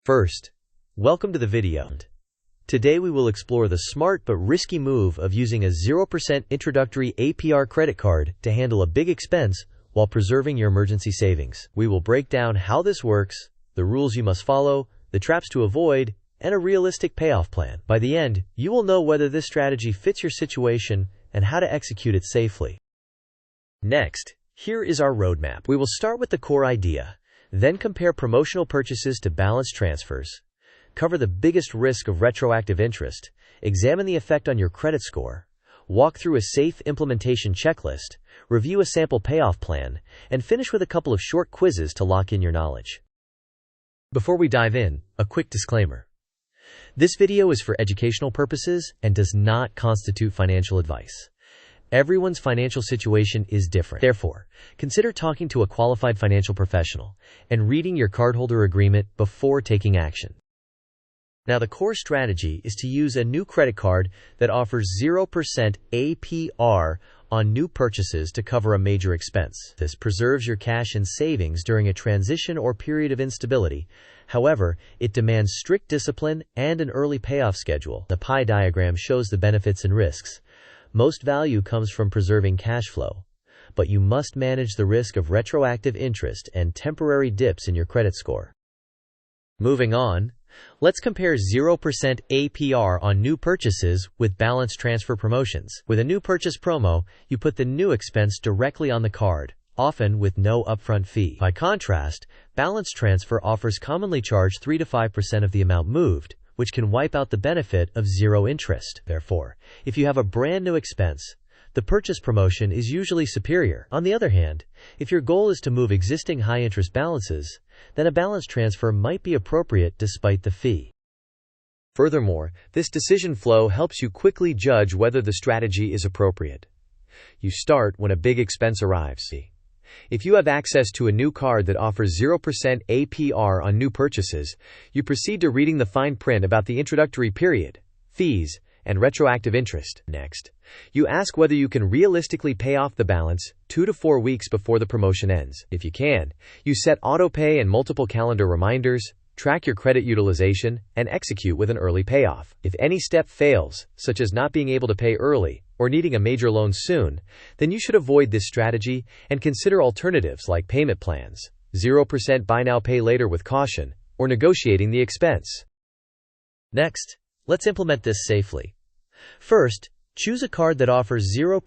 First, welcome to the video. Today we will explore the smart but risky move of using a 0% introductory APR credit card to handle a big expense while preserving your emergency savings. We will break down how this works, the rules you must follow, the traps to avoid, and a realistic payoff plan. By the end, you will know whether this strategy fits your situation and how to execute it safely. Next, here is our roadmap. We will start with the core idea, then compare promotional purchases to balance transfers, cover the biggest risk of retroactive interest, examine the effect on your credit score, walk through a safe implementation checklist, review a sample payoff plan, and finish with a couple of short quizzes to lock in your knowledge. Before we dive in, a quick disclaimer. This video is for educational purposes and does not constitute financial advice. Everyone's financial situation is different. Therefore, consider talking to a qualified financial professional and reading your cardholder agreement before taking action. Now, the core strategy is to use a new credit card that offers 0% APR on new purchases to cover a major expense. This preserves your cash and savings during a transition or period of instability. However, it demands strict discipline and an early payoff schedule. The pie diagram shows the benefits and risks. Most value comes from preserving cash flow, but you must manage the risk of retroactive interest and temporary dips in your credit score. Moving on, let's compare 0% APR on new purchases with balance transfer promotions. With a new purchase promo, you put the new expense directly on the card, often with no upfront fee. By contrast, balance transfer offers commonly charge 3 to 5% of the amount moved, which can wipe out the benefit of zero interest. Therefore, if you have a brand new expense, the purchase promotion is usually superior. On the other hand, if your goal is to move existing high-interest balances, then a balance transfer might be appropriate despite the fee. Furthermore, this decision flow helps you quickly judge whether the strategy is appropriate. You start when a big expense arrives. If you have access to a new card that offers 0% APR on new purchases, you proceed to reading the fine print about the introductory period, fees, and retroactive interest. Next, you ask whether you can realistically pay off the balance 2 to 4 weeks before the promotion ends. If you can, you set autopay and multiple calendar reminders, track your credit utilization, and execute with an early payoff. If any step fails, such as not being able to pay early or needing a major loan soon, then you should avoid this strategy and consider alternatives like payment plans, 0% buy now pay later with caution, or negotiating the expense. Next, let's implement this safely. First, choose a card that offers 0%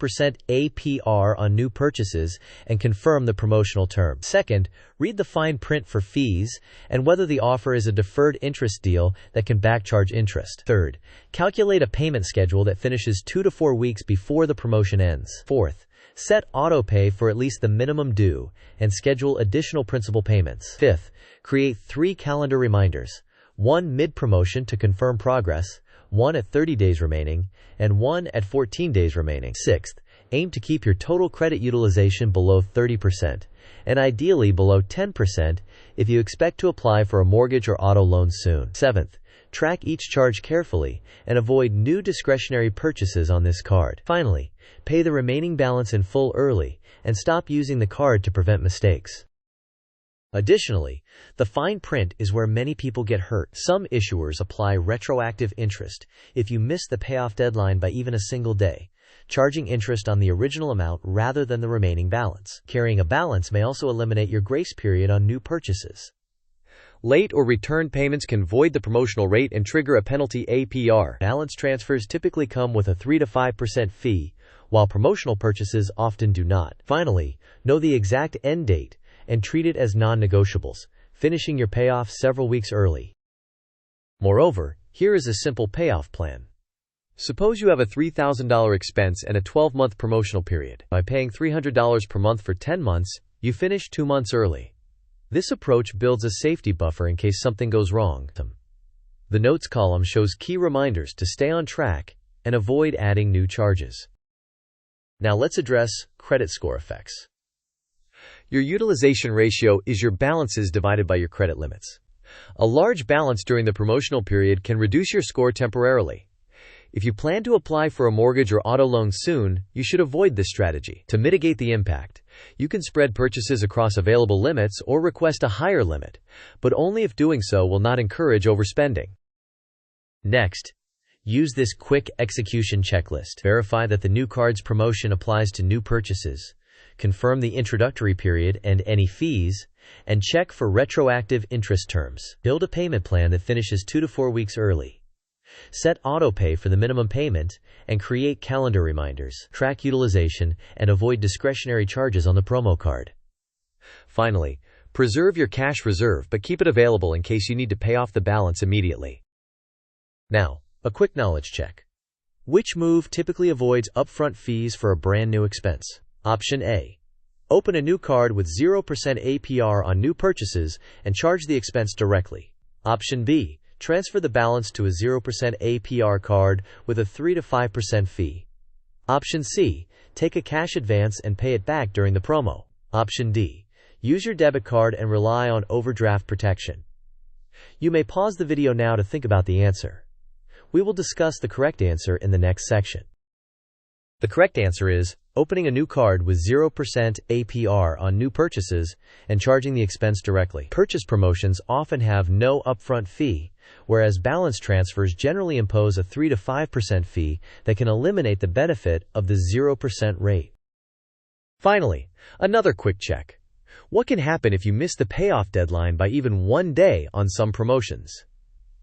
APR on new purchases and confirm the promotional terms. Second, read the fine print for fees and whether the offer is a deferred interest deal that can backcharge interest. Third, calculate a payment schedule that finishes 2 to 4 weeks before the promotion ends. Fourth, set autopay for at least the minimum due and schedule additional principal payments. Fifth, create 3 calendar reminders, 1 mid-promotion to confirm progress, 1 at 30 days remaining, and 1 at 14 days remaining. Sixth, aim to keep your total credit utilization below 30%, and ideally below 10% if you expect to apply for a mortgage or auto loan soon. Seventh, track each charge carefully and avoid new discretionary purchases on this card. Finally, pay the remaining balance in full early and stop using the card to prevent mistakes. Additionally, the fine print is where many people get hurt. Some issuers apply retroactive interest if you miss the payoff deadline by even a single day, charging interest on the original amount rather than the remaining balance. Carrying a balance may also eliminate your grace period on new purchases. Late or returned payments can void the promotional rate and trigger a penalty APR. Balance transfers typically come with a 3 to 5% fee, while promotional purchases often do not. Finally, know the exact end date and treat it as non-negotiables, finishing your payoff several weeks early. Moreover, here is a simple payoff plan. Suppose you have a $3,000 expense and a 12-month promotional period. By paying $300 per month for 10 months, you finish 2 months early. This approach builds a safety buffer in case something goes wrong. The notes column shows key reminders to stay on track and avoid adding new charges. Now let's address credit score effects. Your utilization ratio is your balances divided by your credit limits. A large balance during the promotional period can reduce your score temporarily. If you plan to apply for a mortgage or auto loan soon, you should avoid this strategy. To mitigate the impact, You can spread purchases across available limits or request a higher limit, but only if doing so will not encourage overspending. Next, use this quick execution checklist. Verify that the new card's promotion applies to new purchases. Confirm the introductory period and any fees, and check for retroactive interest terms. Build a payment plan that finishes 2 to 4 weeks early. Set autopay for the minimum payment and create calendar reminders. Track utilization and avoid discretionary charges on the promo card. Finally, preserve your cash reserve but keep it available in case you need to pay off the balance immediately. Now, a quick knowledge check. Which move typically avoids upfront fees for a brand new expense? Option A. Open a new card with 0% APR on new purchases and charge the expense directly. Option B. Transfer the balance to a 0% APR card with a 3 to 5% fee. Option C. Take a cash advance and pay it back during the promo. Option D. Use your debit card and rely on overdraft protection. You may pause the video now to think about the answer. We will discuss the correct answer in the next section. The correct answer is opening a new card with 0% APR on new purchases and charging the expense directly. Purchase promotions often have no upfront fee, whereas balance transfers generally impose a 3 to 5% fee that can eliminate the benefit of the 0% rate. Finally, another quick check. What can happen if you miss the payoff deadline by even 1 day on some promotions?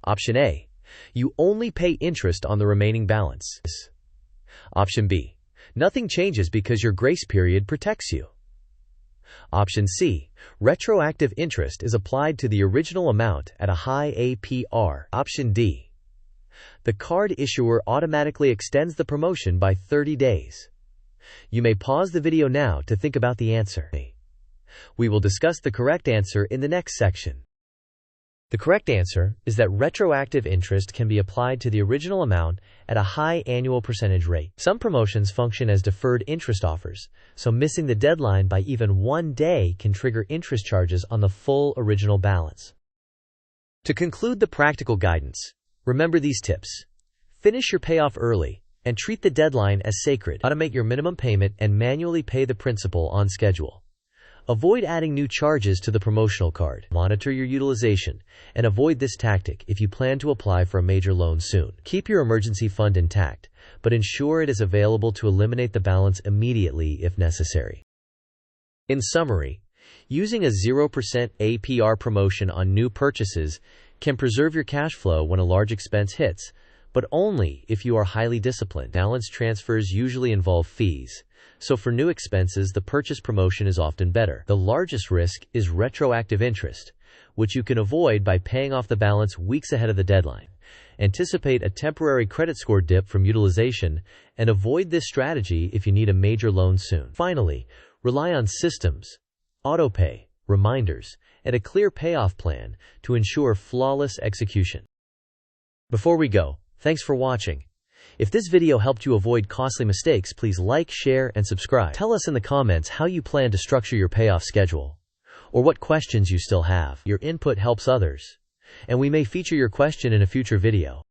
Option A. You only pay interest on the remaining balance. Option B. Nothing changes because your grace period protects you. Option C. Retroactive interest is applied to the original amount at a high APR. Option D. The card issuer automatically extends the promotion by 30 days. You may pause the video now to think about the answer. We will discuss the correct answer in the next section. The correct answer is that retroactive interest can be applied to the original amount at a high annual percentage rate. Some promotions function as deferred interest offers, so missing the deadline by even 1 day can trigger interest charges on the full original balance. To conclude the practical guidance, remember these tips. Finish your payoff early and treat the deadline as sacred. Automate your minimum payment and manually pay the principal on schedule. Avoid adding new charges to the promotional card. Monitor your utilization and avoid this tactic if you plan to apply for a major loan soon. Keep your emergency fund intact, but ensure it is available to eliminate the balance immediately if necessary. In summary, using a 0% APR promotion on new purchases can preserve your cash flow when a large expense hits, but only if you are highly disciplined. Balance transfers usually involve fees, so for new expenses the purchase promotion is often better. The largest risk is retroactive interest, which you can avoid by paying off the balance weeks ahead of the deadline. Anticipate a temporary credit score dip from utilization and avoid this strategy if you need a major loan soon. Finally, rely on systems, autopay, reminders, and a clear payoff plan to ensure flawless execution. Before we go, thanks for watching. If this video helped you avoid costly mistakes, please like, share, and subscribe. Tell us in the comments how you plan to structure your payoff schedule, or what questions you still have. Your input helps others, and we may feature your question in a future video.